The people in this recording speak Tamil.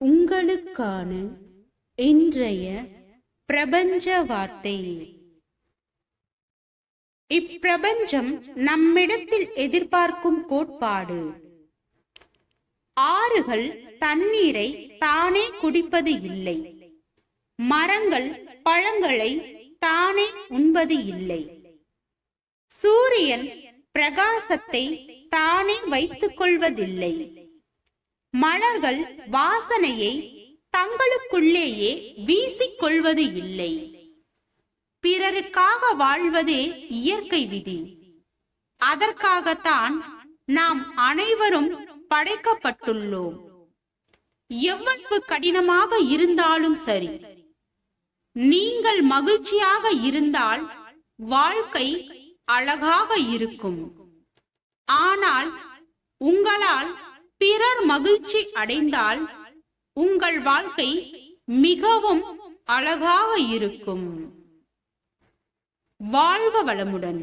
உங்களுக்கான இன்றைய பிரபஞ்ச வார்த்தை. இப்பிரபஞ்சம் நம்மிடத்தில் எதிர்பார்க்கும் கோட்பாடு. ஆறுகள் தண்ணீரை தானே குடிப்பது இல்லை. மரங்கள் பழங்களை தானே உண்பது இல்லை. சூரியன் பிரகாசத்தை தானே வைத்துக் கொள்வதில்லை. மலர்கள் வாசனையை தங்களுக்குள்ளேயே வீசிக்கொள்வது இல்லை. பிறருக்காக வாழ்வதே இயற்கை விதி. அதற்காகத்தான் நாம் அனைவரும் படைக்கப்பட்டுள்ளோம். எவ்வளவு கடினமாக இருந்தாலும் சரி, நீங்கள் மகிழ்ச்சியாக இருந்தால் வாழ்க்கை அழகாக இருக்கும். ஆனால் உங்களால் பிறர் மகிழ்ச்சி அடைந்தால் உங்கள் வாழ்க்கை மிகவும் அழகாக இருக்கும். வாழ்க வளமுடன்.